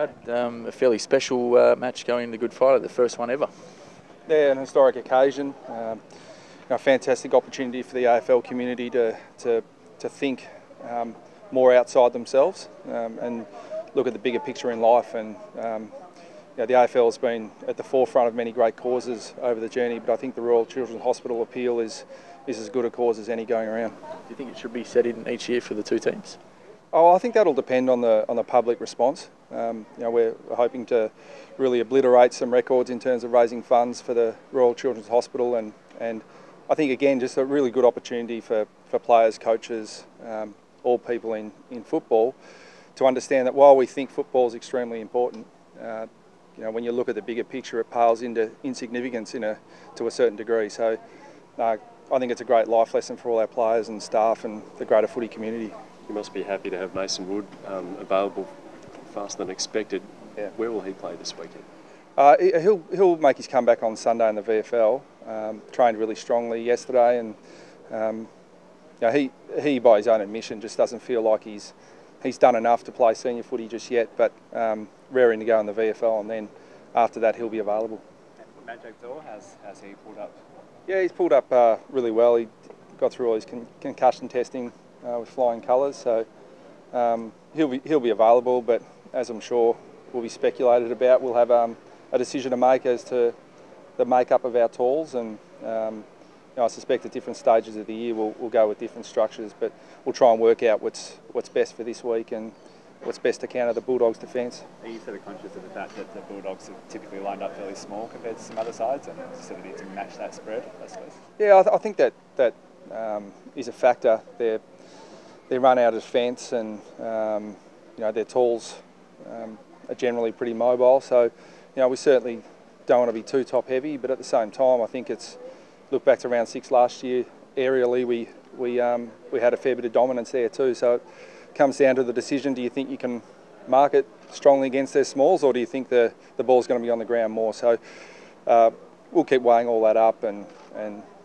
Brad, a fairly special match going into Good Friday, the first one ever. Yeah, an historic occasion. A fantastic opportunity for the AFL community to think more outside themselves and look at the bigger picture in life. And the AFL has been at the forefront of many great causes over the journey, but I think the Royal Children's Hospital appeal is as good a cause as any going around. Do you think it should be set in each year for the two teams? Oh, I think that'll depend on the public response. We're hoping to really obliterate some records in terms of raising funds for the Royal Children's Hospital, and I think again just a really good opportunity for players, coaches, all people in football to understand that while we think football is extremely important, when you look at the bigger picture, it pales into insignificance to a certain degree. So I think it's a great life lesson for all our players and staff and the greater footy community. You must be happy to have Mason Wood available faster than expected. Yeah. Where will he play this weekend? He'll make his comeback on Sunday in the VFL. Trained really strongly yesterday, and he by his own admission just doesn't feel like he's done enough to play senior footy just yet. But raring to go in the VFL, and then after that he'll be available. How's he pulled up? Yeah, he's pulled up really well. He got through all his concussion testing with flying colours, so he'll be available. But as I'm sure will be speculated about, we'll have a decision to make as to the makeup of our talls, and I suspect at different stages of the year we'll go with different structures, but we'll try and work out what's best for this week and what's best to counter the Bulldogs' defence. Are you sort of conscious of the fact that the Bulldogs have typically lined up fairly small compared to some other sides, and sort of need to match that spread, I suppose? Yeah, I think that is a factor. They run out of defence, and their talls are generally pretty mobile. So we certainly don't want to be too top heavy, but at the same time, I think look back to round 6 last year. Aerially, we had a fair bit of dominance there too. So it comes down to the decision: do you think you can market strongly against their smalls, or do you think the ball's going to be on the ground more? So we'll keep weighing all that up and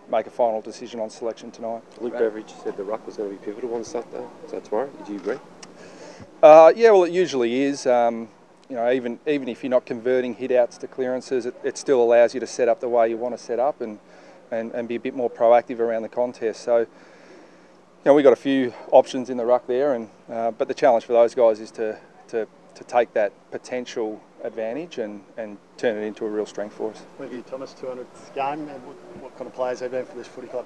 make a final decision on selection tonight. Luke Beveridge said the ruck was going to be pivotal on Saturday. Is that tomorrow? Do you agree? Yeah, well, it usually is. Even if you're not converting hit-outs to clearances, it still allows you to set up the way you want to set up and be a bit more proactive around the contest. So, we've got a few options in the ruck there, but the challenge for those guys is to take that potential advantage and turn it into a real strength for us. Maybe Thomas, 200th game. What kind of players have you been for this footy club?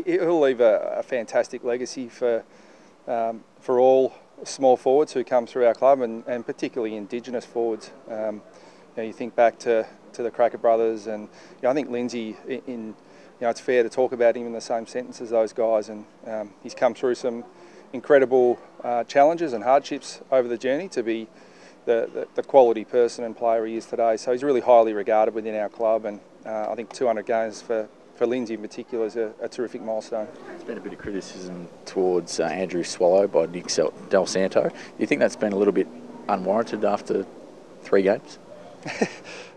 He'll leave a fantastic legacy for all small forwards who come through our club, and particularly Indigenous forwards. You think back to the Cracker brothers, and I think Lindsay, it's fair to talk about him in the same sentence as those guys, and he's come through some incredible challenges and hardships over the journey to be the quality person and player he is today. So he's really highly regarded within our club, and I think 200 games for Lindsay in particular is a terrific milestone. There's been a bit of criticism towards Andrew Swallow by Nick Del Santo. Do you think that's been a little bit unwarranted after 3 games?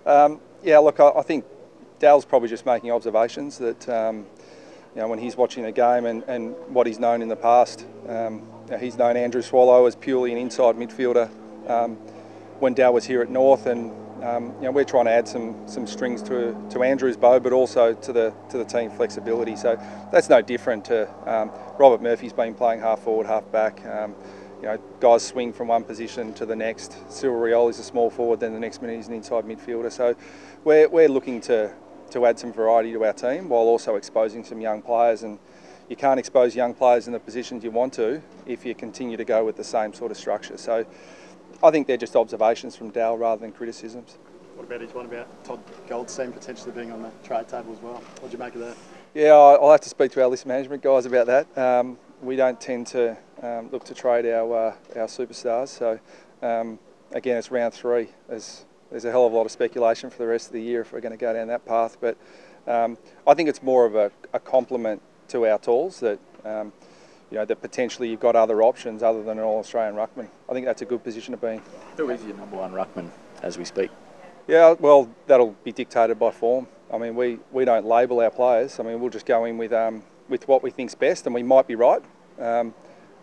Yeah, look, I think Dal's probably just making observations that when he's watching a game and what he's known in the past. He's known Andrew Swallow as purely an inside midfielder when Dal was here at North, and we're trying to add some strings to Andrew's bow, but also to the team flexibility. So that's no different to Robert Murphy's been playing half forward, half back. Guys swing from one position to the next. Cyril Rioli's a small forward, then the next minute he's an inside midfielder. So we're looking to add some variety to our team while also exposing some young players, and you can't expose young players in the positions you want to if you continue to go with the same sort of structure. So I think they're just observations from Dal rather than criticisms. What about his one about Todd Goldstein potentially being on the trade table as well? What do you make of that? Yeah, I'll have to speak to our list management guys about that. We don't tend to look to trade our superstars. So again, it's round 3. There's a hell of a lot of speculation for the rest of the year if we're going to go down that path. But I think it's more of a compliment to our talls that that potentially you've got other options other than an All-Australian ruckman. I think that's a good position to be in. Who is your number 1 ruckman as we speak? Yeah, well, that'll be dictated by form. I mean, we don't label our players. I mean, we'll just go in with what we think's best, and we might be right. And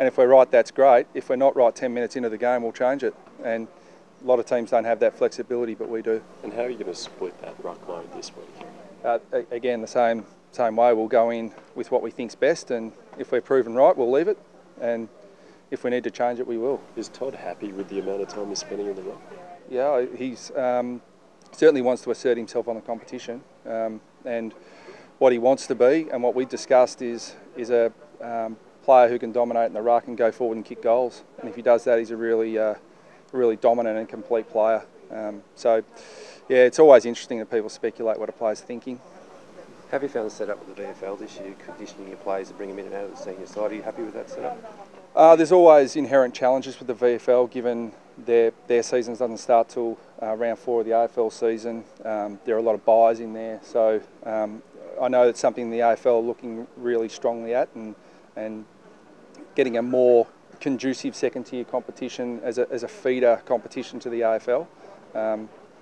if we're right, that's great. If we're not right 10 minutes into the game, we'll change it. And A lot of teams don't have that flexibility, but we do. And how are you going to split that ruck load this week? Again, the same way. We'll go in with what we think's best, and if we're proven right, we'll leave it. And if we need to change it, we will. Is Todd happy with the amount of time he's spending in the ruck? Yeah, he's certainly wants to assert himself on the competition, and what he wants to be, and what we discussed is a player who can dominate in the ruck and go forward and kick goals. And if he does that, he's a really dominant and complete player. So, yeah, it's always interesting that people speculate what a player's thinking. Have you found the setup with the VFL this year, conditioning your players to bring them in and out of the senior side? Are you happy with that setup? There's always inherent challenges with the VFL, given their season doesn't start till round 4 of the AFL season. There are a lot of buys in there, so I know it's something the AFL are looking really strongly at, and getting a more conducive second-tier competition as a feeder competition to the AFL.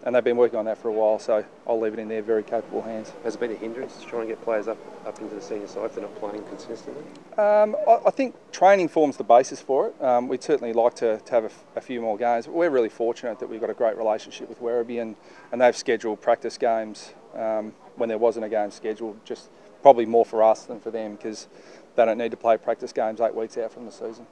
And they've been working on that for a while, so I'll leave it in their very capable hands. Has it been a hindrance trying to get players up into the senior side if they're not playing consistently? I think training forms the basis for it. We'd certainly like to have a few more games, but we're really fortunate that we've got a great relationship with Werribee, and they've scheduled practice games when there wasn't a game scheduled, just probably more for us than for them, because they don't need to play practice games 8 weeks out from the season.